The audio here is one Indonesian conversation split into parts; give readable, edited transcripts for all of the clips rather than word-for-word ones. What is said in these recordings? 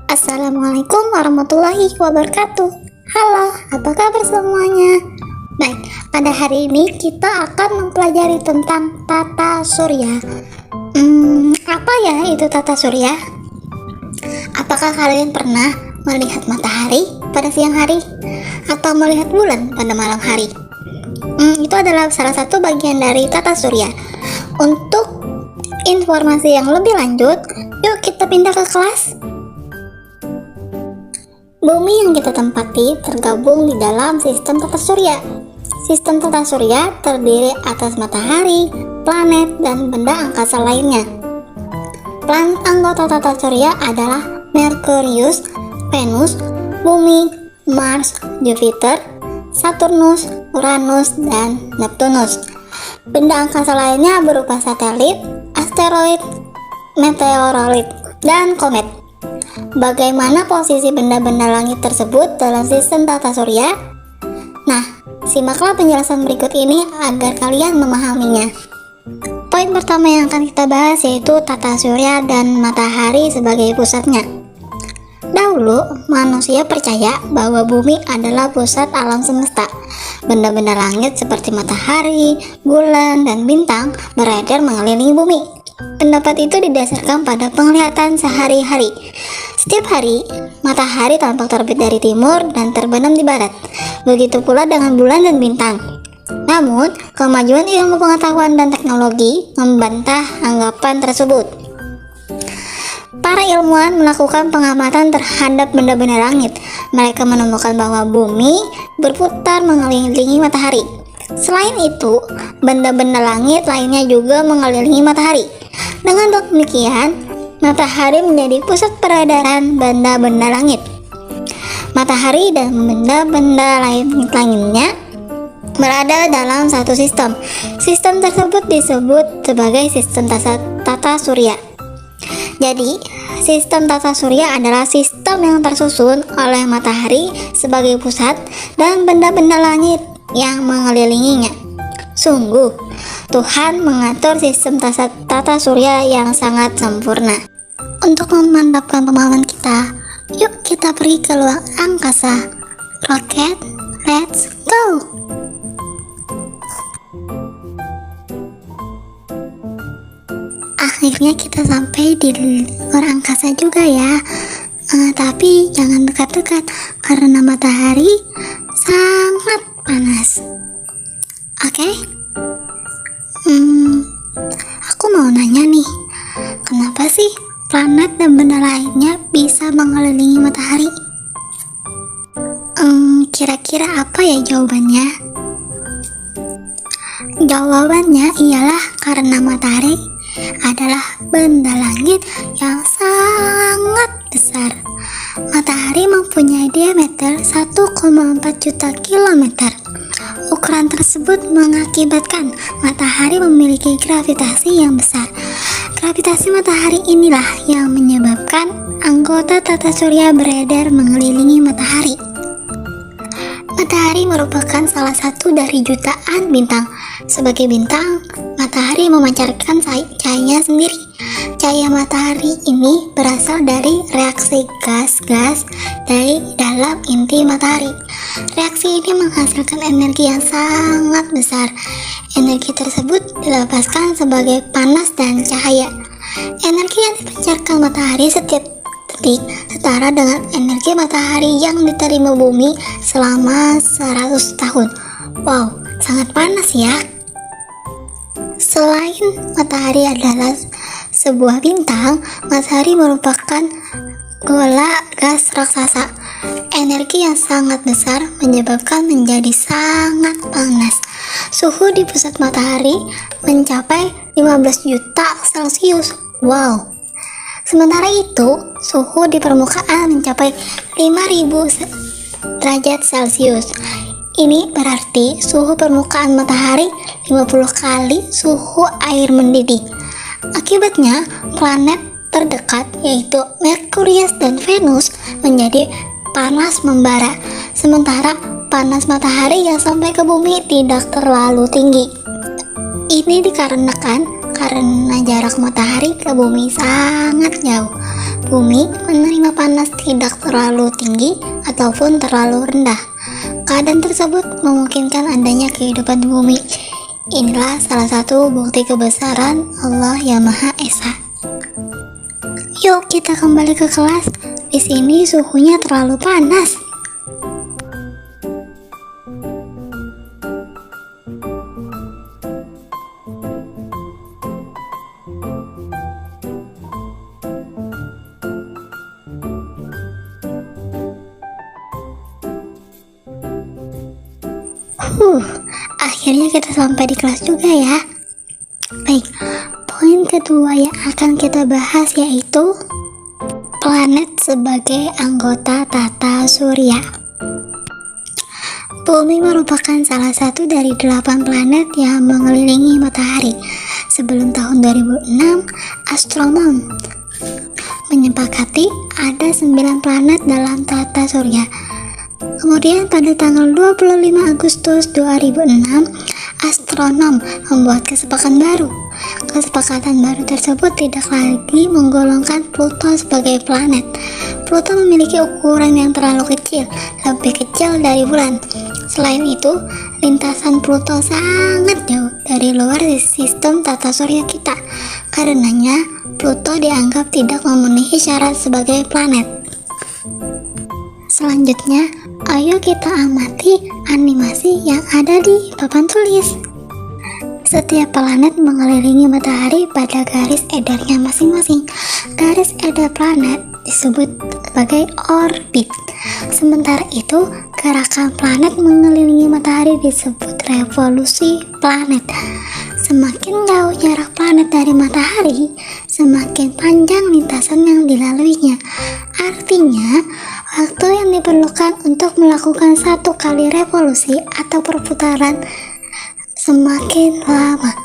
Assalamualaikum warahmatullahi wabarakatuh. Halo, apa kabar semuanya? Baik, pada hari ini kita akan mempelajari tentang tata surya. Apa ya itu tata surya? Apakah kalian pernah melihat matahari pada siang hari? Atau melihat bulan pada malam hari? Itu adalah salah satu bagian dari tata surya. Untuk informasi yang lebih lanjut, yuk kita pindah ke kelas. Bumi yang kita tempati tergabung di dalam sistem tata surya. Sistem tata surya terdiri atas matahari, planet, dan benda angkasa lainnya. Planet anggota tata surya adalah Merkurius, Venus, Bumi, Mars, Jupiter, Saturnus, Uranus, dan Neptunus. Benda angkasa lainnya berupa satelit, asteroid, meteoroid, dan komet. Bagaimana posisi benda-benda langit tersebut dalam sistem tata surya? Nah, simaklah penjelasan berikut ini agar kalian memahaminya. Poin pertama yang akan kita bahas yaitu tata surya dan matahari sebagai pusatnya. Dahulu, manusia percaya bahwa bumi adalah pusat alam semesta. Benda-benda langit seperti matahari, bulan, dan bintang beredar mengelilingi bumi. Pendapat itu didasarkan pada penglihatan sehari-hari. Setiap hari, matahari tampak terbit dari timur dan terbenam di barat. Begitu pula dengan bulan dan bintang. Namun, kemajuan ilmu pengetahuan dan teknologi membantah anggapan tersebut. Para ilmuwan melakukan pengamatan terhadap benda-benda langit. Mereka menemukan bahwa bumi berputar mengelilingi matahari. Selain itu, benda-benda langit lainnya juga mengelilingi matahari. Dengan demikian, matahari menjadi pusat peredaran benda-benda langit. Matahari dan benda-benda lainnya berada dalam satu sistem. Sistem tersebut disebut sebagai sistem tata surya. Jadi, sistem tata surya adalah sistem yang tersusun oleh matahari sebagai pusat dan benda-benda langit yang mengelilinginya. Sungguh, Tuhan mengatur sistem tata surya yang sangat sempurna. Untuk memantapkan pemahaman kita, yuk kita pergi ke luar angkasa. Rocket, let's go! Akhirnya kita sampai di luar angkasa juga ya. Tapi jangan dekat-dekat karena matahari sangat panas. Oke? Aku mau nanya nih, kenapa sih planet dan benda lainnya bisa mengelilingi matahari? Kira-kira apa ya jawabannya? Jawabannya ialah karena matahari adalah benda langit yang sangat besar. Matahari mempunyai diameter 1,4 juta kilometer. Ukuran tersebut mengakibatkan matahari memiliki gravitasi yang besar. Gravitasi matahari inilah yang menyebabkan anggota tata surya beredar mengelilingi matahari. Matahari merupakan salah satu dari jutaan bintang. Sebagai bintang, matahari memancarkan cahaya sendiri. Cahaya matahari ini berasal dari reaksi gas-gas dari dalam inti matahari. Reaksi ini menghasilkan energi yang sangat besar. Energi tersebut dilepaskan sebagai panas dan cahaya. Energi yang dipancarkan matahari setiap detik setara dengan energi matahari yang diterima bumi selama 100 tahun. Wow, sangat panas ya. Selain matahari adalah sebuah bintang, matahari merupakan bola gas raksasa. Energi yang sangat besar menyebabkan menjadi sangat panas. Suhu di pusat matahari mencapai 15 juta Celcius. Wow. Sementara itu, suhu di permukaan mencapai 5000 derajat Celcius. Ini berarti suhu permukaan matahari 50 kali suhu air mendidih. Akibatnya, planet terdekat yaitu Merkurius dan Venus menjadi panas membara, sementara panas matahari yang sampai ke bumi tidak terlalu tinggi. Ini dikarenakan karena jarak matahari ke bumi sangat jauh. Bumi menerima panas tidak terlalu tinggi ataupun terlalu rendah. Keadaan tersebut memungkinkan adanya kehidupan di bumi. Inilah salah satu bukti kebesaran Allah yang Maha Esa. Yuk kita kembali ke kelas. Di sini suhunya terlalu panas. Akhirnya kita sampai di kelas juga ya. Baik, poin kedua yang akan kita bahas yaitu planet sebagai anggota tata surya. Bumi merupakan salah satu dari 8 planet yang mengelilingi matahari. Sebelum tahun 2006, astronom menyepakati ada 9 planet dalam tata surya. Kemudian pada tanggal 25 Agustus 2006, astronom membuat kesepakatan baru. Kesepakatan baru tersebut tidak lagi menggolongkan Pluto sebagai planet. Pluto memiliki ukuran yang terlalu kecil, lebih kecil dari bulan. Selain itu, lintasan Pluto sangat jauh dari luar sistem tata surya kita. Karenanya, Pluto dianggap tidak memenuhi syarat sebagai planet. Selanjutnya, ayo kita amati animasi yang ada di papan tulis. Setiap planet mengelilingi matahari pada garis edarnya masing-masing. Garis edar planet disebut sebagai orbit. Sementara itu, gerakan planet mengelilingi matahari disebut revolusi planet. Semakin jauh jarak planet dari matahari, semakin panjang lintasan yang dilaluinya. Artinya, waktu yang diperlukan untuk melakukan satu kali revolusi atau perputaran semakin lama.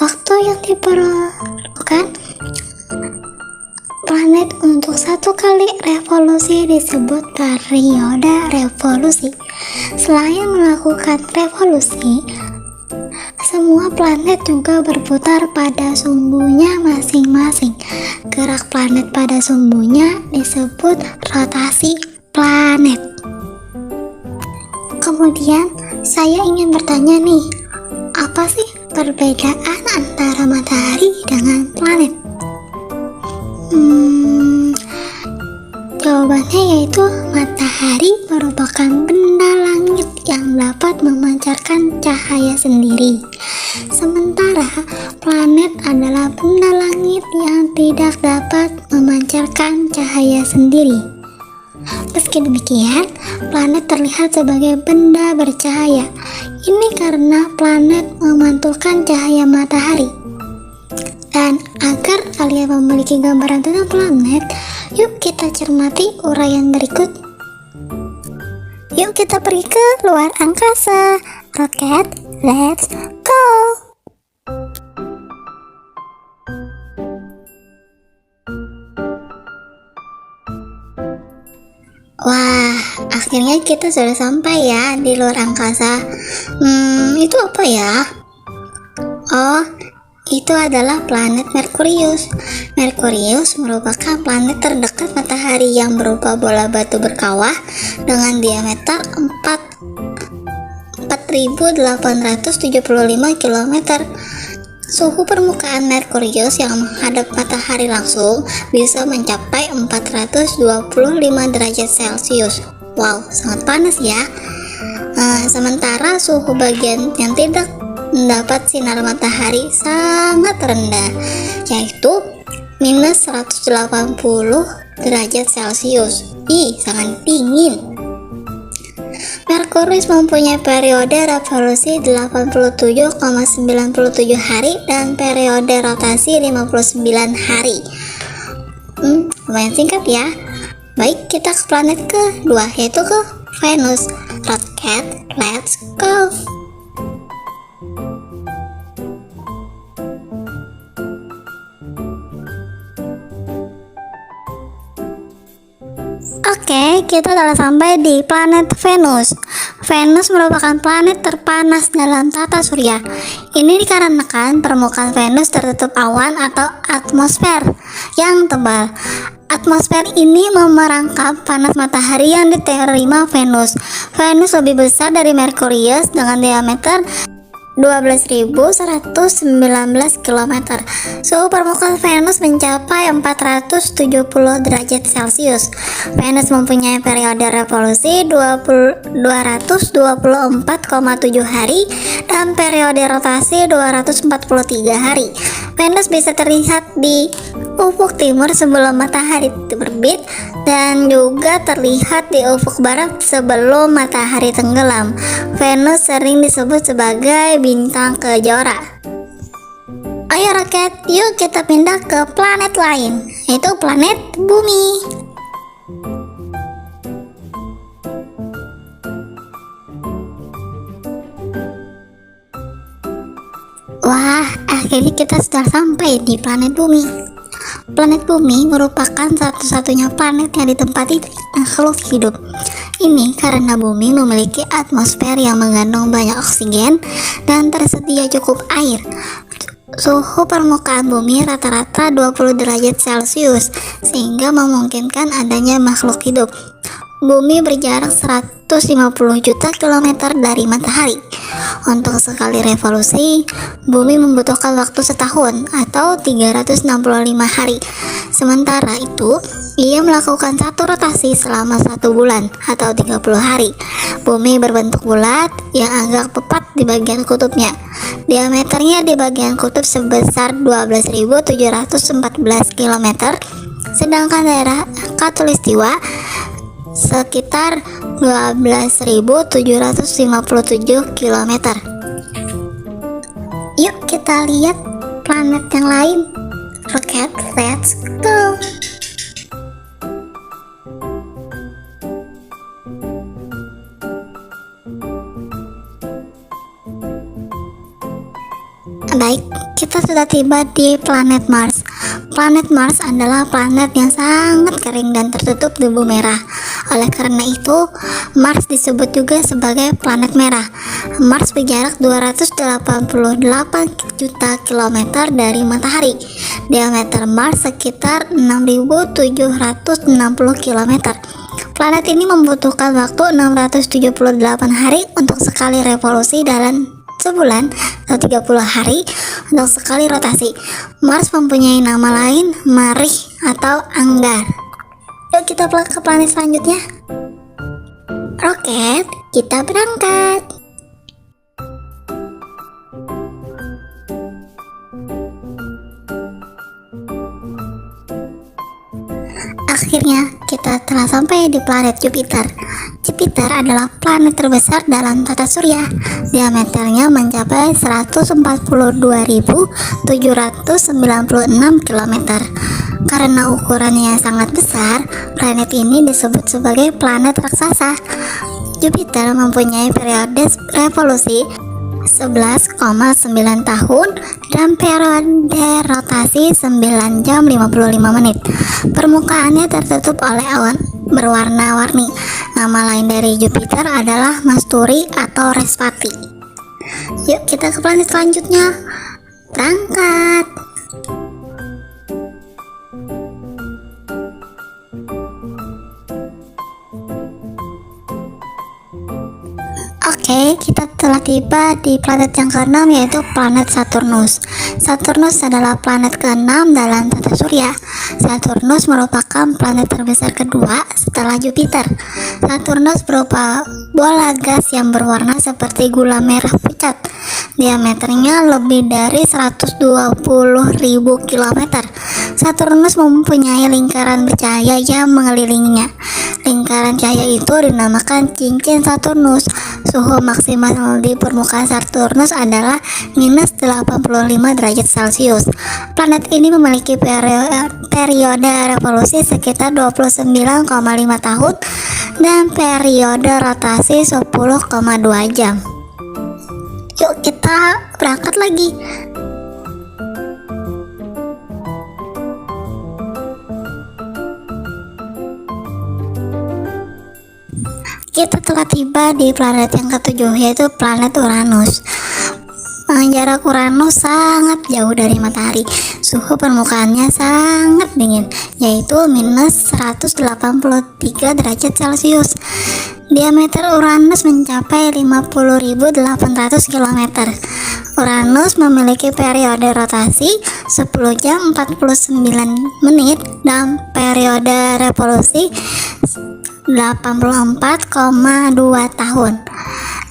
Waktu yang diperlukan planet untuk satu kali revolusi disebut periode revolusi. Selain melakukan revolusi, semua planet juga berputar pada sumbunya masing-masing. Gerak planet pada sumbunya disebut rotasi planet. Kemudian saya ingin bertanya nih, apa sih perbedaan antara matahari dengan planet? Jawabannya yaitu matahari merupakan benda langit yang dapat memancarkan cahaya sendiri. Sementara planet adalah benda langit yang tidak dapat memancarkan cahaya sendiri. Meski demikian, planet terlihat sebagai benda bercahaya. Ini karena planet memantulkan cahaya matahari. Dan agar kalian memiliki gambaran tentang planet, yuk kita cermati uraian berikut. Yuk kita pergi ke luar angkasa. Roket, let's go! Wah, akhirnya kita sudah sampai ya di luar angkasa. Itu apa ya? Oh, itu adalah planet Merkurius. Merkurius merupakan planet terdekat matahari yang berupa bola batu berkawah dengan diameter 4.875 km. Suhu permukaan Merkurius yang menghadap matahari langsung bisa mencapai 425 derajat Celcius. Wow, sangat panas ya. Sementara suhu bagian yang tidak mendapat sinar matahari sangat rendah, yaitu minus 180 derajat Celcius. Sangat dingin. Merkurius mempunyai periode revolusi 87,97 hari dan periode rotasi 59 hari. Lumayan singkat ya. Baik, kita ke planet kedua, yaitu ke Venus. Rocket, let's go! Oke, kita telah sampai di planet Venus. Venus merupakan planet terpanas dalam tata surya. Ini dikarenakan permukaan Venus tertutup awan atau atmosfer yang tebal. Atmosfer ini memerangkap panas matahari yang diterima Venus. Venus lebih besar dari Merkurius dengan diameter 12.119 km. Suhu permukaan Venus mencapai 470 derajat Celcius. Venus mempunyai periode revolusi 224,7 hari dan periode rotasi 243 hari. Venus bisa terlihat di ufuk timur sebelum matahari terbit dan juga terlihat di ufuk barat sebelum matahari tenggelam. Venus sering disebut sebagai bintang kejora. Ayo roket, yuk kita pindah ke planet lain, yaitu planet Bumi. Wah, akhirnya kita sudah sampai di planet Bumi. Planet Bumi merupakan satu-satunya planet yang ditempati makhluk hidup. Ini karena Bumi memiliki atmosfer yang mengandung banyak oksigen dan tersedia cukup air. Suhu permukaan Bumi rata-rata 20 derajat Celcius, sehingga memungkinkan adanya makhluk hidup. Bumi berjarak 150 juta kilometer dari matahari. Untuk sekali revolusi, Bumi membutuhkan waktu setahun atau 365 hari. Sementara itu, ia melakukan satu rotasi selama 1 bulan atau 30 hari. Bumi berbentuk bulat yang agak tepat di bagian kutubnya. Diameternya di bagian kutub sebesar 12.714 km, sedangkan daerah khatulistiwa sekitar 12.757 km. Yuk kita lihat planet yang lain. Roket, let's go. Baik, kita sudah tiba di planet Mars. Planet Mars adalah planet yang sangat kering dan tertutup debu merah. Oleh karena itu, Mars disebut juga sebagai planet merah. Mars berjarak 288 juta kilometer dari matahari. Diameter Mars sekitar 6.760 km. Planet ini membutuhkan waktu 678 hari untuk sekali revolusi dalam sebulan atau 30 hari untuk sekali rotasi. Mars mempunyai nama lain Marih atau Anggar. Yuk kita ke planet selanjutnya. Roket, kita berangkat. Akhirnya kita telah sampai di planet Jupiter. Jupiter adalah planet terbesar dalam tata surya. Diameternya mencapai 142.796 km. Karena ukurannya yang sangat besar, planet ini disebut sebagai planet raksasa. Jupiter mempunyai periode revolusi 11,9 tahun dan periode rotasi 9 jam 55 menit. Permukaannya tertutup oleh awan berwarna-warni. Nama lain dari Jupiter adalah Masturi atau Respati. Yuk kita ke planet selanjutnya. Berangkat. Oke, kita telah tiba di planet yang ke-6, yaitu planet Saturnus. Saturnus adalah planet ke-6 dalam tata surya. Saturnus merupakan planet terbesar kedua setelah Jupiter. Saturnus berupa bola gas yang berwarna seperti gula merah pucat. Diameternya lebih dari 120.000 km. Saturnus mempunyai lingkaran bercahaya yang mengelilinginya. Lingkaran cahaya itu dinamakan cincin Saturnus. Suhu maksimal di permukaan Saturnus adalah minus 85 derajat Celcius. Planet ini memiliki periode revolusi sekitar 29,5 tahun dan periode rotasi 10,2 jam. Yuk kita berangkat lagi. kita telah tiba di planet yang ketujuh, yaitu planet Uranus. Jarak Uranus sangat jauh dari matahari. Suhu permukaannya sangat dingin, yaitu minus 183 derajat Celcius. Diameter Uranus mencapai 50.800 km. Uranus memiliki periode rotasi 10 jam 49 menit dan periode revolusi 84,2 tahun.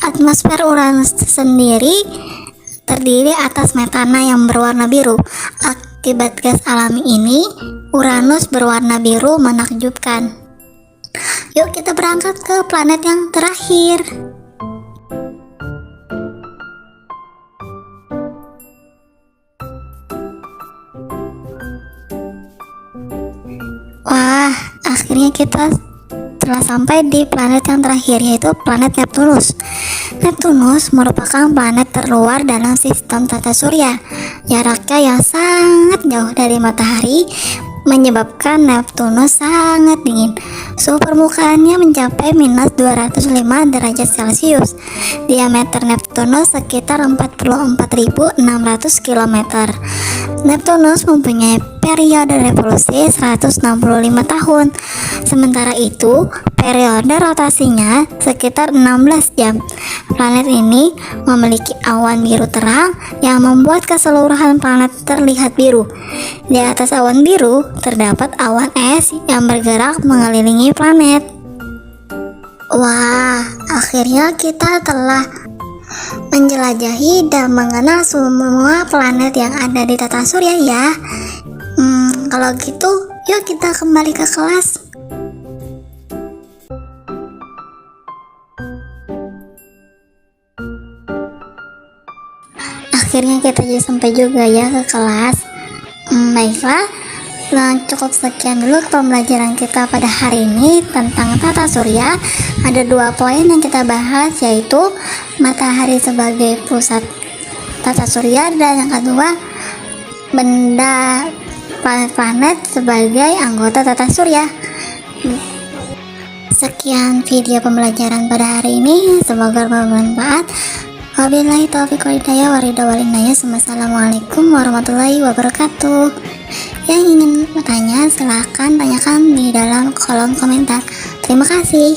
Atmosfer Uranus sendiri terdiri atas metana yang berwarna biru. Akibat gas alami ini, Uranus berwarna biru menakjubkan. Yuk kita berangkat ke planet yang terakhir. Wah, akhirnya kita telah sampai di planet yang terakhir, yaitu planet Neptunus. Neptunus merupakan planet terluar dalam sistem tata surya. Jaraknya yang sangat jauh dari matahari menyebabkan Neptunus sangat dingin. Suhu permukaannya mencapai minus 205 derajat Celcius. Diameter Neptunus sekitar 44.600 km. Neptunus mempunyai periode revolusi 165 tahun. Sementara itu, periode rotasinya sekitar 16 jam. Planet ini memiliki awan biru terang yang membuat keseluruhan planet terlihat biru. Di atas awan biru terdapat awan es yang bergerak mengelilingi planet. Wah, akhirnya kita telah menjelajahi dan mengenal semua planet yang ada di tata surya ya. Kalau gitu, yuk kita kembali ke kelas. Akhirnya kita sampai juga ya ke kelas. Baiklah, cukup sekian dulu pembelajaran kita pada hari ini tentang tata surya. Ada 2 poin yang kita bahas, yaitu matahari sebagai pusat tata surya, dan yang kedua benda planet-planet sebagai anggota tata surya. Sekian video pembelajaran pada hari ini, semoga bermanfaat. Wabillahi taufiq wal hidayah, waridawalindaya. Wassalamualaikum warahmatullahi wabarakatuh. Yang ingin bertanya silahkan tanyakan di dalam kolom komentar. Terima kasih.